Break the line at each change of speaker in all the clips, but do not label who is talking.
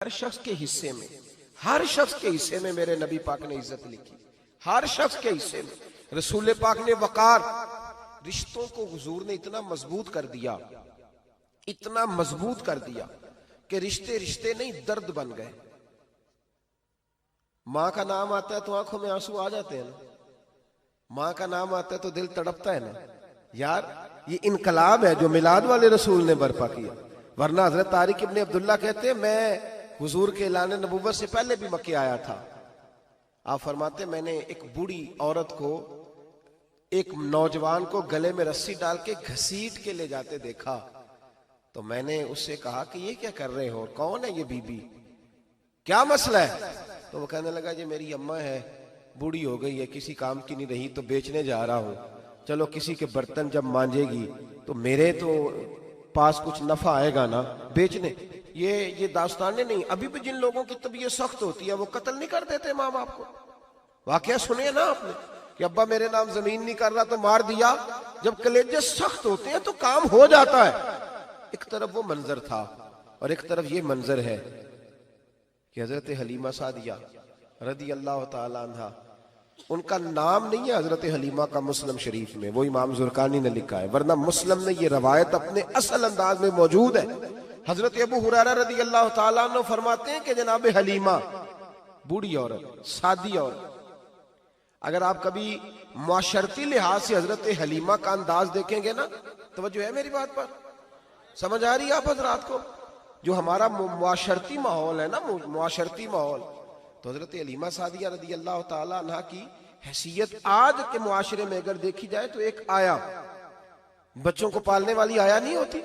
हर शख्स के हिस्से में, हर शख्स के हिस्से में मेरे नबी पाक ने इज्जत लिखी। हर शख्स के हिस्से में रसूल पाक ने वकार, रिश्तों को हुजूर ने इतना मजबूत कर दिया, इतना मजबूत कर दिया कि रिश्ते रिश्ते नहीं दर्द बन गए। माँ का नाम आता है तो आंखों में आंसू आ जाते हैं ना, माँ का नाम आता है तो दिल तड़पता है ना। यार ये इनकलाब है जो मिलाद वाले रसूल ने बर्पा किया। वरना हजरत तारिक इब्ने अब्दुल्ला कहते हैं मैं हुजूर के ऐलान नबूवत से पहले भी मक्के आया था। आप फरमाते मैंने एक बूढ़ी औरत को, एक नौजवान को गले में रस्सी डाल के घसीट के ले जाते देखा, तो मैंने उससे कहा कि ये क्या कर रहे हो, कौन है ये बीबी, क्या मसला है? तो वो कहने लगा जी मेरी अम्मा है, बूढ़ी हो गई है, किसी काम की नहीं रही तो बेचने जा रहा हूं, चलो किसी के बर्तन जब मांजेगी तो मेरे तो पास कुछ नफा आएगा ना बेचने। ये दास्तानें नहीं। अभी भी जिन लोगों की तबीयत सख्त होती है वो कत्ल नहीं कर देते माँ बाप को। वाकया सुने ना आपने कि अब्बा मेरे नाम जमीन नहीं कर रहा तो मार दिया। जब कलेजे सख्त होते हैं तो काम हो जाता है। एक तरफ वो मंजर था और एक तरफ ये मंजर है कि हजरत हलीमा सादिया रदी अल्लाह ताला अन्हा, उनका नाम नहीं है हजरत हलीमा का मुस्लिम शरीफ में, वो इमाम जुरकानी ने लिखा है, वरना मुस्लिम में ये रवायत अपने असल अंदाज में मौजूद है। हजरत अबू हुरैरा रदी अल्लाह ताला अन्हु फरमाते हैं कि जनाब हलीमा बूढ़ी औरत, सादी औरत। अगर आप कभी मुआशरती लिहाज से हजरत हलीमा का अंदाज देखेंगे ना, तवज्जो है मेरी बात पर, समझ आ रही है आप हजरात को? जो हमारा मुआशरती माहौल है ना, मुआशरती माहौल, तो हजरत हलीमा सादिया रदी अल्लाह ताला अन्हा की हैसियत आज के मुआशरे में अगर देखी जाए तो एक आया, बच्चों को पालने वाली आया नहीं होती,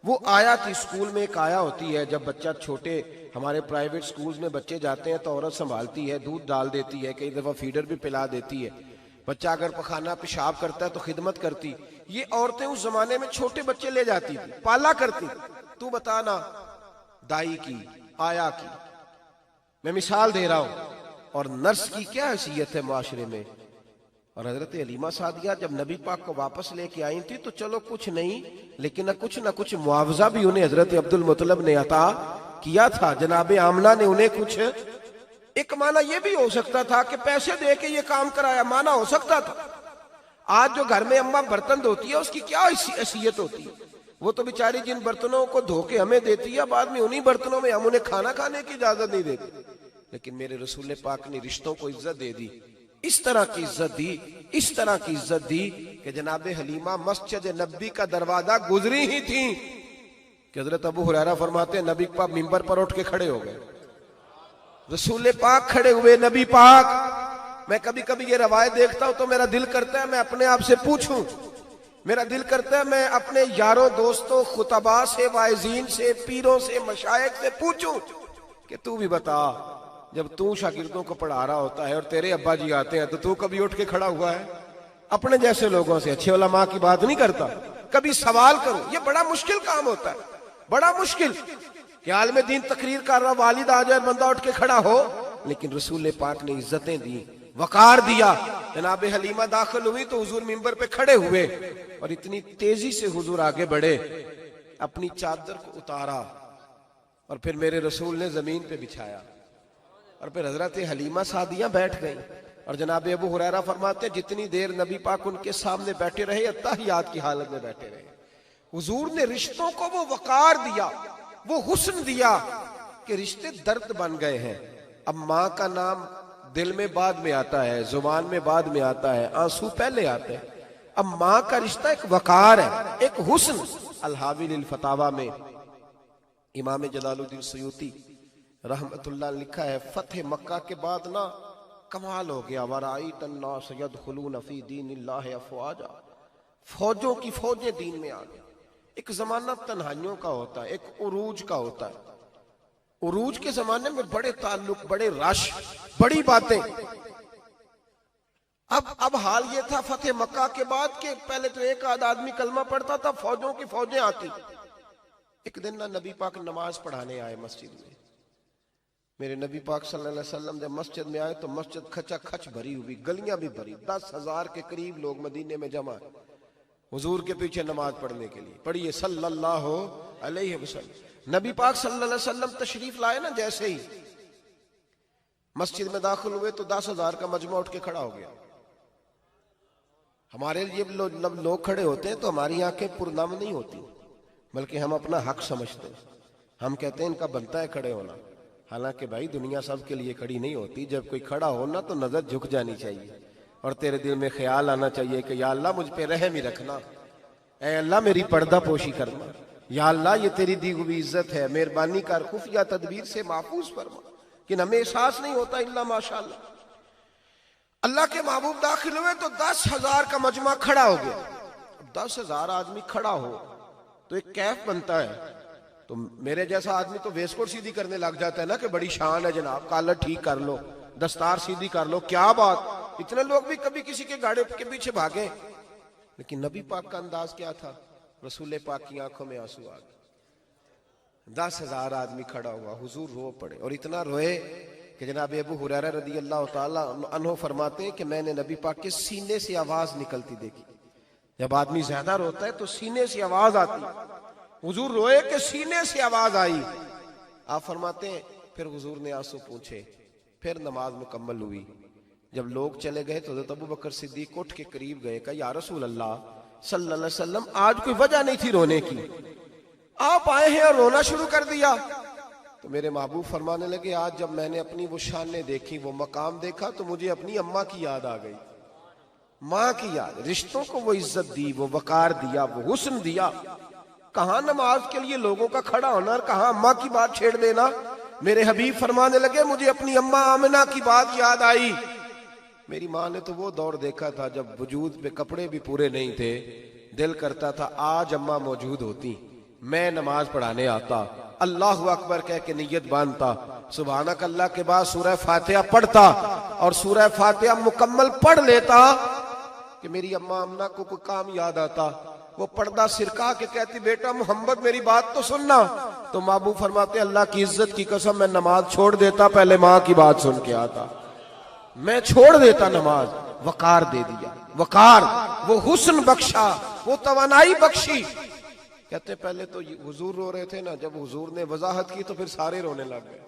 वो आया थी। स्कूल में एक आया होती है, जब बच्चा छोटे हमारे प्राइवेट स्कूल्स में बच्चे जाते हैं तो औरत संभालती है, दूध डाल देती है, कई दफा फीडर भी पिला देती है। बच्चा अगर पखाना पेशाब करता है तो खिदमत करती। ये औरतें उस जमाने में छोटे बच्चे ले जाती थी, पाला करती। तू बताना दाई की, आया की, मैं मिसाल दे रहा हूं। और नर्स की क्या हैसियत है मुआशरे में। और हजरत हलीमा सादिया जब नबी पाक को वापस लेके आई थी तो चलो कुछ नहीं, लेकिन ना कुछ मुआवजा भी उन्हें हजरत अब्दुल मुत्तलिब ने अता किया था। जनाबे आमना ने उन्हें कुछ, एक माना यह भी हो सकता था कि पैसे दे के ये काम कराया, माना हो सकता था। आज जो घर में अम्मा बर्तन धोती है उसकी क्या हैसियत होती है? वो तो बेचारी जिन बर्तनों को धो के हमें देती है, बाद में उन्हीं बर्तनों में हम उन्हें खाना खाने की इजाजत नहीं देते। लेकिन मेरे रसूल पाक ने रिश्तों को इज्जत दे दी, इस तरह की इज्जत दी, इस तरह की इज्जत दी कि जनाबे हलीमा मस्जिद नबी का दरवाजा गुजरी ही थी कि हजरत अबू हुरैरा फरमाते हैं नबी पाक मिंबर पर उठ के खड़े हो गए। रसूल पाक खड़े हुए, नबी पाक। मैं कभी कभी ये रवायत देखता हूं तो मेरा दिल करता है मैं अपने आप से पूछूं, मेरा दिल करता है मैं अपने यारों दोस्तों खुतबा से, वाइजीन से, पीरों से, मशाइख से पूछूं कि तू भी बता, जब तू शागिर्दों को पढ़ा रहा होता है और तेरे अब्बा जी आते हैं तो तू कभी उठ के खड़ा हुआ है? अपने जैसे लोगों से, अच्छे उलमा की बात नहीं करता, कभी सवाल करो। ये बड़ा मुश्किल काम होता है, बड़ा मुश्किल कि आलिम दीन तकरीर कर रहा, वालिद आ जाए, बंदा उठ के खड़ा हो। लेकिन रसूल पाक ने इज्जतें दी, वकार दिया। जनाब हलीमा दाखिल हुई तो हुजूर मिंबर पे खड़े हुए और इतनी तेजी से हुजूर आगे बढ़े, अपनी चादर को उतारा और फिर मेरे रसूल ने जमीन पे बिछाया और फिर हजरत हलीमा सादिया बैठ गई। और जनाब अबू हुरैरा फरमाते जितनी देर नबी पाक उनके सामने बैठे रहे, अत्तहियात की हालत में बैठे रहे। हुजूर ने रिश्तों को वो वकार दिया, वो हुस्न दिया कि रिश्ते दर्द बन गए हैं। अब माँ का नाम दिल में बाद में आता है, जुबान में बाद में आता है, आंसू पहले आते हैं। अब माँ का रिश्ता एक वकार है, एक हुस्न। अल-हावी लिल फतावा में इमाम जलालुद्दीन सयूती रहमतुल्लाह लिखा है, फतेह मक्का के बाद ना कमाल हो गया, वराईत अन्नास यदखुलून फी दीनिल्लाहि अफवाजा, फौजों की फौजें दीन में आ गई। एक जमाना तन्हाइयों का होता है, एक उरूज का होता है। उरूज के जमाने में बड़े ताल्लुक, बड़े रश, बड़ी बातें। अब हाल ये था फतेह मक्का के बाद के पहले तो एक आध आदमी कलमा पढ़ता था, फौजों की फौजें आती। एक दिन ना नबी पाक नमाज पढ़ाने आए मस्जिद में। मेरे नबी पाक सल्लल्लाहु अलैहि वसल्लम जब मस्जिद में आए तो मस्जिद खचा खच भरी हुई, गलियां भी भरी, 10,000 के करीब लोग मदीने में जमा है। हुजूर के पीछे नमाज पढ़ने के लिए। पढ़िए सल्लल्लाहु अलैहि वसल्लम। नबी पाक सल्लल्लाहु अलैहि वसल्लम तशरीफ लाए ना, जैसे ही मस्जिद में दाखिल हुए तो 10,000 का मजमा उठ के खड़ा हो गया। हमारे लिए लोग खड़े होते हैं तो हमारी आंखें पुरनम नहीं होती, बल्कि हम अपना हक समझते हैं। हम कहते हैं इनका बनता है खड़े होना। हालांकि भाई दुनिया सब के लिए खड़ी नहीं होती। जब कोई खड़ा हो ना तो नजर झुक जानी चाहिए और तेरे दिल में ख्याल आना चाहिए कि या अल्लाह मुझ पे रहम ही रखना, ऐ अल्लाह मेरी पर्दा पोशी करना, या अल्लाह ये तेरी दी हुई इज्जत है, मेहरबानी कर, खुफिया तदबीर से महफूज फरमा। कि हमें एहसास नहीं होता इल्ला माशाअल्लाह। अल्लाह के महबूब दाखिल हुए तो 10,000 का मजमा खड़ा हो गया। 10,000 आदमी खड़ा हो तो एक कैफ बनता है। तो मेरे जैसा आदमी तो वेस्टकोट सीधी करने लग जाता है ना कि बड़ी शान है जनाब, कॉलर ठीक कर लो, दस्तार सीधी कर लो, क्या बात। इतने लोग भी कभी किसी के गाड़े के पीछे भागे। लेकिन नबी पाक का अंदाज क्या था? रसूल पाक की आंखों में आंसू आ गए। 10,000 आदमी खड़ा हुआ, हुजूर रो पड़े और इतना रोए कि जनाब अबू हुरैरा रदी अल्लाह ताला अन्हु फरमाते हैं कि मैंने नबी पाक के सीने से आवाज निकलती देखी। जब आदमी ज्यादा रोता है तो सीने से आवाज आती। हुजूर रोए कि सीने से आवाज आई। आप फरमाते हैं फिर हुजूर ने आंसू पूछे, फिर नमाज मुकम्मल हुई। जब लोग चले गए तो हज़रत अबू बकर सिद्दीक उठ के करीब गए, कहा या रसूल अल्लाह सल्लल्लाहु अलैहि वसल्लम, आज कोई वजह नहीं थी रोने की, आप आए हैं और रोना शुरू कर दिया। तो मेरे महबूब फरमाने लगे, आज जब मैंने अपनी वो शानें देखी, वो मकाम देखा, तो मुझे अपनी अम्मा की याद आ गई, माँ की याद। रिश्तों को वो इज्जत दी, वो वकार दिया, वो हुस्न दिया। कहाँ नमाज के लिए लोगों का खड़ा होना और कहाँ अम्मा की बात छेड़ देना। मेरे हबीब फरमाने लगे, मुझे अपनी अम्मा आमिना की बात याद आई। मेरी माँ ने तो वो दौर देखा था जब वजूद पे कपड़े भी पूरे नहीं थे, दिल करता था आज अम्मा मौजूद होती, मैं नमाज पढ़ाने आता, अल्लाहु अकबर कह के नियत बांधता, सुभानक अल्लाह के बाद सूरह फातिहा पढ़ता और सूरह फातिहा मुकम्मल पढ़ लेता कि मेरी अम्मा अम्ना को कोई काम याद आता। वो पर्दा सिरका के कहती, बेटा मोहम्मद मेरी बात तो सुनना। तो महबूब फरमाते, अल्लाह की इज्जत की कसम मैं नमाज छोड़ देता, पहले माँ की बात सुन के आता। मैं छोड़ देता नमाज। वकार दे दिया, वकार, वो हुस्न बख्शा, वो तवानाई बख्शी। कहते पहले तो हुजूर रो रहे थे ना, जब हुजूर ने वजाहत की तो फिर सारे रोने लग गए।